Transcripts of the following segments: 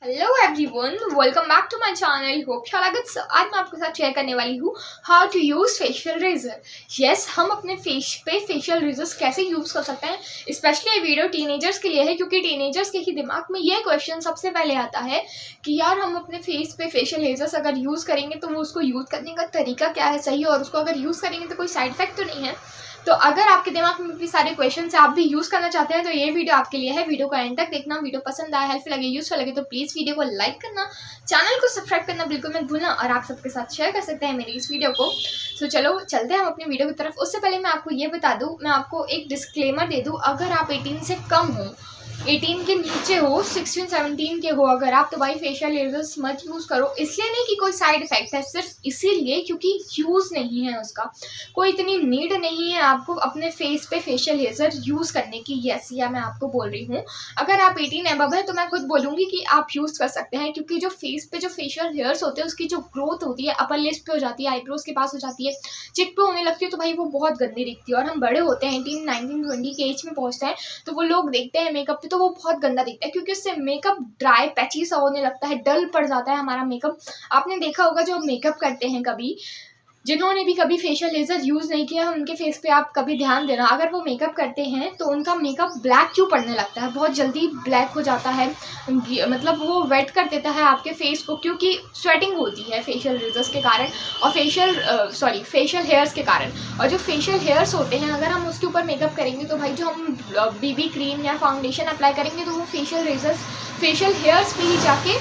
Hello everyone, welcome back to my channel. Hope you are good. आज मैं आपके साथ शेयर करने वाली हूँ how to use facial razor. Yes, हम अपने फेस पे फेशियल रेजर्स कैसे यूज़ कर सकते हैं। स्पेशली ये वीडियो टीनेजर्स के लिए है, क्योंकि टीनेजर्स के ही दिमाग में ये क्वेश्चन सबसे पहले आता है कि यार हम अपने फेस पे फेशियल रेजर्स अगर यूज़ करेंगे तो वो उसको यूज़ करने का तरीका क्या है सही, और उसको अगर यूज़ करेंगे तो कोई साइड इफेक्ट तो नहीं है। तो अगर आपके दिमाग में भी सारे क्वेश्चन से आप भी यूज़ करना चाहते हैं तो ये वीडियो आपके लिए है। वीडियो को एंड तक देखना। वीडियो पसंद आया, हेल्पफुल लगे, यूजफुल लगे तो प्लीज़ वीडियो को लाइक करना, चैनल को सब्सक्राइब करना बिल्कुल मत भूलना, और आप सबके साथ शेयर कर सकते हैं मेरी इस वीडियो को। तो चलो चलते हैं हम अपनी वीडियो की तरफ। उससे पहले मैं आपको ये बता दूँ, मैं आपको एक डिस्क्लेमर दे दूँ, अगर आप 18 से कम हो, 18 के नीचे हो, 16-17 के हो अगर आप, तो भाई फेशियल रेजर्स मत यूज़ करो। इसलिए नहीं कि कोई साइड इफेक्ट है, सिर्फ इसीलिए क्योंकि यूज़ नहीं है उसका, कोई इतनी नीड नहीं है आपको अपने फेस पे फेशियल रेजर यूज़ करने की। यस, या मैं आपको बोल रही हूँ, अगर आप 18 एबव है तो मैं खुद बोलूँगी कि आप यूज़ कर सकते हैं, क्योंकि जो फेस पे जो फेशियल हेयर्स होते हैं उसकी जो ग्रोथ होती है अपर लिप्स पे हो जाती है, आईब्रोज के पास हो जाती है, चिक पे होने लगती है, तो भाई वो बहुत गंदी दिखती है। और हम बड़े होते हैं, 18, 19, 20 के एज में पहुँचते हैं, तो वो लोग देखते हैं मेकअप पे तो वो बहुत गंदा दिखता है, क्योंकि उससे मेकअप ड्राई पैची सा होने लगता है, डल पड़ जाता है हमारा मेकअप। आपने देखा होगा जो मेकअप करते हैं, कभी जिन्होंने भी कभी फेशियल लेजर यूज़ नहीं किया उनके फेस पे आप कभी ध्यान देना, अगर वो मेकअप करते हैं तो उनका मेकअप ब्लैक क्यों पड़ने लगता है, बहुत जल्दी ब्लैक हो जाता है, मतलब वो वेट कर देता है आपके फेस को, क्योंकि स्वेटिंग होती है फेशियल लेजर्स के कारण और फेशियल हेयर्स के कारण। और जो फेशियल हेयर्स होते हैं अगर हम उसके ऊपर मेकअप करेंगे तो भाई जो हम बीबी क्रीम या फाउंडेशन अप्लाई करेंगे तो वो फेशियल हेयर्स पे ही जाके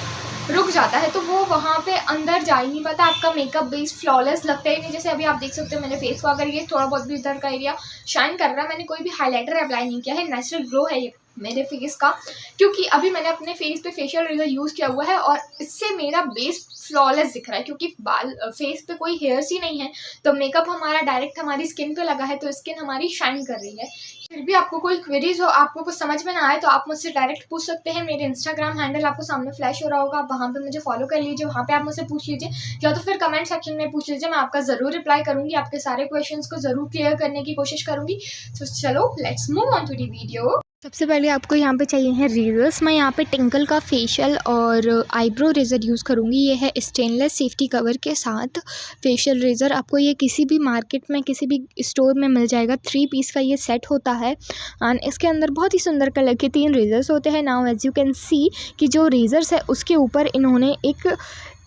रुक जाता है, तो वो वहाँ पे अंदर जा ही नहीं पाता, आपका मेकअप बेस फ्लॉलेस लगता ही नहीं। जैसे अभी आप देख सकते हो मेरे फेस को, अगर ये थोड़ा बहुत भी इधर का एरिया शाइन कर रहा है, मैंने कोई भी हाइलाइटर अप्लाई नहीं किया है, नेचुरल ग्लो है ये मेरे फेस का, क्योंकि अभी मैंने अपने फेस पे फेशियल रेजर यूज़ किया हुआ है और इससे मेरा बेस फ्लॉलेस दिख रहा है, क्योंकि फेस पे कोई हेयर्स ही नहीं है, तो मेकअप हमारा डायरेक्ट हमारी स्किन पे लगा है, तो स्किन हमारी शाइन कर रही है। फिर भी आपको कोई क्वेरीज हो, आपको कुछ समझ में ना आए तो आप मुझसे डायरेक्ट पूछ सकते हैं। मेरे इंस्टाग्राम हैंडल आपको सामने फ्लैश हो रहा होगा, आप वहाँ पे मुझे फॉलो कर लीजिए, वहाँ पे आप मुझसे पूछ लीजिए, या तो फिर कमेंट सेक्शन में पूछ लीजिए, मैं आपका ज़रूर रिप्लाई करूँगी, आपके सारे क्वेश्चंस को ज़रूर क्लियर करने की कोशिश करूँगी। तो चलो let's move on to the video. सबसे पहले आपको यहाँ पे चाहिए है रेजर्स। मैं यहाँ पे टिंकल का फेशियल और आईब्रो रेज़र यूज़ करूँगी। ये है स्टेनलेस सेफ्टी कवर के साथ फेशियल रेज़र। आपको ये किसी भी मार्केट में किसी भी स्टोर में मिल जाएगा। 3 पीस का ये सेट होता है एंड इसके अंदर बहुत ही सुंदर कलर के 3 रेज़र्स होते हैं। Now as you can see कि जो रेज़र्स है उसके ऊपर इन्होंने एक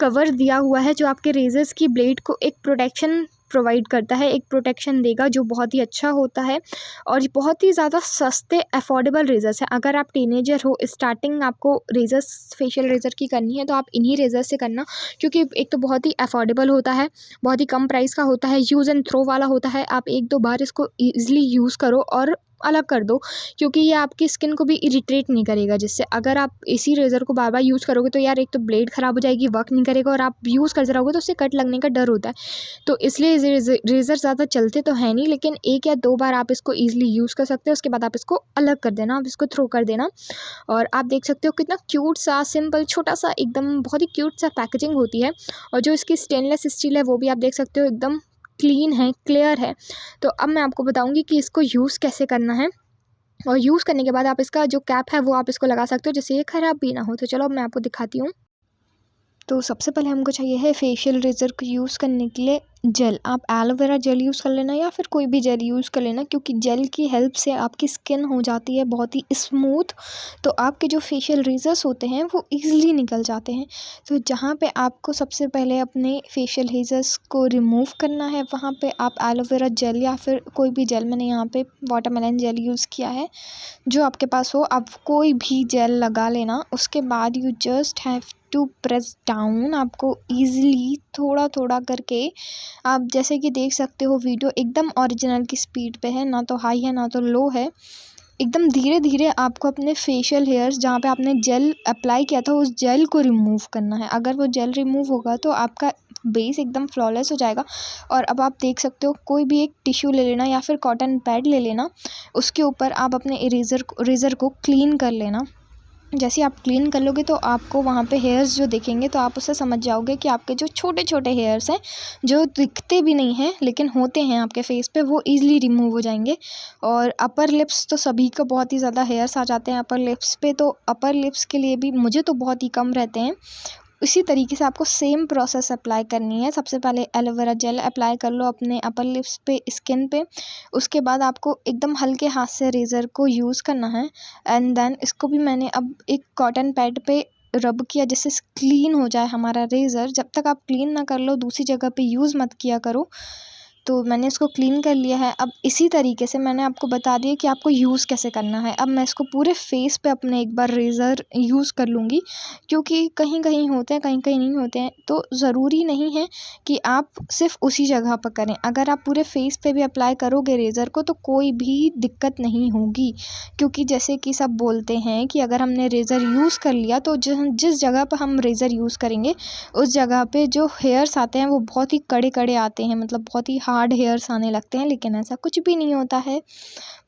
कवर दिया हुआ है जो आपके रेज़र्स की ब्लेड को एक प्रोटेक्शन प्रोवाइड करता है, एक प्रोटेक्शन देगा जो बहुत ही अच्छा होता है और बहुत ही ज़्यादा सस्ते अफोर्डेबल रेज़र्स हैं। अगर आप टीनेजर हो, स्टार्टिंग आपको रेज़र्स फेशियल रेज़र की करनी है तो आप इन्हीं रेज़र से करना, क्योंकि एक तो बहुत ही अफोर्डेबल होता है, बहुत ही कम प्राइस का होता है, यूज़ एंड थ्रो वाला होता है। आप 1-2 बार इसको ईज़िली यूज़ करो और अलग कर दो, क्योंकि ये आपकी स्किन को भी इरिटेट नहीं करेगा। जिससे अगर आप इसी रेज़र को बार बार यूज़ करोगे तो यार एक तो ब्लेड ख़राब हो जाएगी, वर्क नहीं करेगा, और आप यूज़ करते रहोगे तो उससे कट लगने का डर होता है। तो इसलिए रेज़र ज़्यादा चलते तो है नहीं, लेकिन 1 या 2 बार आप इसको ईज़िली यूज़ कर सकते हो। उसके बाद आप इसको अलग कर देना, आप इसको थ्रो कर देना। और आप देख सकते हो कितना क्यूट सा, सिंपल, छोटा सा, एकदम बहुत ही क्यूट सा पैकेजिंग होती है। और जो इसकी स्टेनलेस स्टील है वो भी आप देख सकते हो एकदम क्लीन है, क्लियर है। तो अब मैं आपको बताऊँगी कि इसको यूज़ कैसे करना है, और यूज़ करने के बाद आप इसका जो कैप है वो आप इसको लगा सकते हो, जिससे ये ख़राब भी ना हो। तो चलो अब मैं आपको दिखाती हूँ। तो सबसे पहले हमको चाहिए है फेशियल रेज़र को यूज़ करने के लिए जेल। आप एलोवेरा जेल यूज़ कर लेना या फिर कोई भी जेल यूज़ कर लेना, क्योंकि जेल की हेल्प से आपकी स्किन हो जाती है बहुत ही स्मूथ, तो आपके जो फेशियल रेज़र्स होते हैं वो ईज़िली निकल जाते हैं। तो जहाँ पे आपको सबसे पहले अपने फेशियल रेज़र्स को रिमूव करना है वहाँ पे आप एलोवेरा जेल या फिर कोई भी जेल, मैंने यहाँ पे वाटरमेलन जेल यूज़ किया है, जो आपके पास हो आप कोई भी जेल लगा लेना। उसके बाद you just have to press down, आपको ईज़िली थोड़ा थोड़ा करके, आप जैसे कि देख सकते हो वीडियो एकदम ओरिजिनल की स्पीड पे है, ना तो हाई है ना तो लो है, एकदम धीरे धीरे आपको अपने फेशियल हेयर्स जहाँ पे आपने जेल अप्लाई किया था उस जेल को रिमूव करना है। अगर वो जेल रिमूव होगा तो आपका बेस एकदम फ्लॉलेस हो जाएगा। और अब आप देख सकते हो कोई भी एक टिश्यू ले लेना या फिर कॉटन पैड ले लेना, उसके ऊपर आप अपने रेज़र को क्लीन कर लेना। जैसे आप क्लीन कर लोगे तो आपको वहाँ पे हेयर्स जो दिखेंगे तो आप उससे समझ जाओगे कि आपके जो छोटे छोटे हेयर्स हैं जो दिखते भी नहीं हैं लेकिन होते हैं आपके फेस पे, वो ईज़िली रिमूव हो जाएंगे। और अपर लिप्स तो सभी को बहुत ही ज़्यादा हेयर्स आ जाते हैं अपर लिप्स पे, तो अपर लिप्स के लिए भी मुझे तो बहुत ही कम रहते हैं। इसी तरीके से आपको सेम प्रोसेस अप्लाई करनी है। सबसे पहले एलोवेरा जेल अप्लाई कर लो अपने अपर लिप्स पे, स्किन पे। उसके बाद आपको एकदम हल्के हाथ से रेज़र को यूज़ करना है एंड देन इसको भी मैंने अब एक कॉटन पैड पे रब किया जिससे क्लीन हो जाए हमारा रेज़र। जब तक आप क्लीन ना कर लो दूसरी जगह पे यूज़ मत किया करो। तो मैंने इसको क्लीन कर लिया है। अब इसी तरीके से मैंने आपको बता दिया कि आपको यूज़ कैसे करना है। अब मैं इसको पूरे फेस पे अपने एक बार रेज़र यूज़ कर लूँगी, क्योंकि कहीं कहीं होते हैं कहीं कहीं नहीं होते हैं, तो ज़रूरी नहीं है कि आप सिर्फ उसी जगह पर करें। अगर आप पूरे फेस पे भी अप्लाई करोगे रेज़र को तो कोई भी दिक्कत नहीं होगी, क्योंकि जैसे कि सब बोलते हैं कि अगर हमने रेज़र यूज़ कर लिया तो जिस जगह पर हम रेज़र यूज़ करेंगे उस जगह पे जो हेयर्स आते हैं वो बहुत ही कड़े कड़े आते हैं, मतलब बहुत ही हार्ड हेयर्स आने लगते हैं। लेकिन ऐसा कुछ भी नहीं होता है,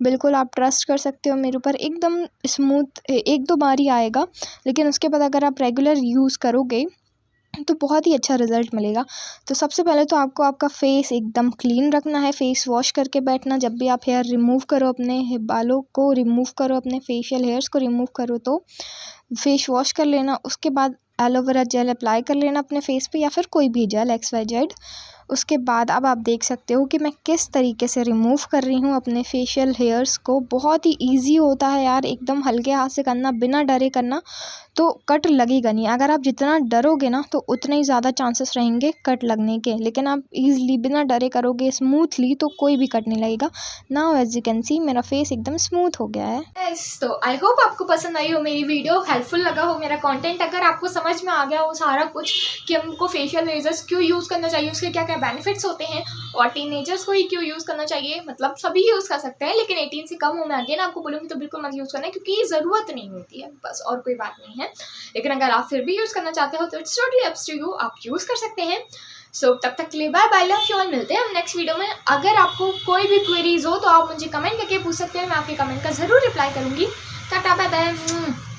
बिल्कुल आप ट्रस्ट कर सकते हो मेरे ऊपर। एकदम स्मूथ एक दो बार ही आएगा, लेकिन उसके बाद अगर आप रेगुलर यूज़ करोगे तो बहुत ही अच्छा रिज़ल्ट मिलेगा। तो सबसे पहले तो आपको आपका फेस एकदम क्लीन रखना है, फेस वॉश करके बैठना। जब भी आप हेयर रिमूव करो, अपने बालों को रिमूव करो, अपने फेशियल हेयर्स को रिमूव करो तो फेस वॉश कर लेना। उसके बाद एलोवेरा जेल अप्लाई कर लेना अपने फेस पे, या फिर कोई भी जेल XYZ। उसके बाद अब आप देख सकते हो कि मैं किस तरीके से रिमूव कर रही हूँ अपने फेशियल हेयर्स को। बहुत ही ईजी होता है यार, एकदम हल्के हाथ से करना, बिना डरे करना, तो कट लगेगा नहीं। अगर आप जितना डरोगे ना तो उतने ही ज़्यादा चांसेस रहेंगे कट लगने के, लेकिन आप ईज़िली बिना डरे करोगे स्मूथली तो कोई भी कट नहीं लगेगा। Now as you can see मेरा फेस एकदम स्मूथ हो गया है। तो आई होप आपको पसंद आई हो मेरी वीडियो, हेल्पफुल लगा हो मेरा कंटेंट। अगर आपको समझ में आ गया हो सारा कुछ कि हमको फेशियल रेजर्स क्यों यूज़ करना चाहिए, उसके क्या क्या बेनिफिट्स होते हैं, और टीनेजर्स को ही क्यों यूज़ करना चाहिए, मतलब सभी यूज़ कर सकते हैं लेकिन 18 से कम हो, मैं अगेन आपको बोलूँगी तो बिल्कुल मत यूज़ करना, क्योंकि ये ज़रूरत नहीं होती है, बस और कोई बात नहीं है। लेकिन अगर आप फिर भी यूज़ करना चाहते हो तो it's totally up to you, आप यूज़ कर सकते हैं। सो तब तक के लिए bye bye, love you all, मिलते हैं हम नेक्स्ट वीडियो में। अगर आपको कोई भी क्वेरीज हो तो आप मुझे कमेंट करके पूछ सकते हैं, मैं आपके कमेंट का ज़रूर रिप्लाई करूँगी। Tata bye bye.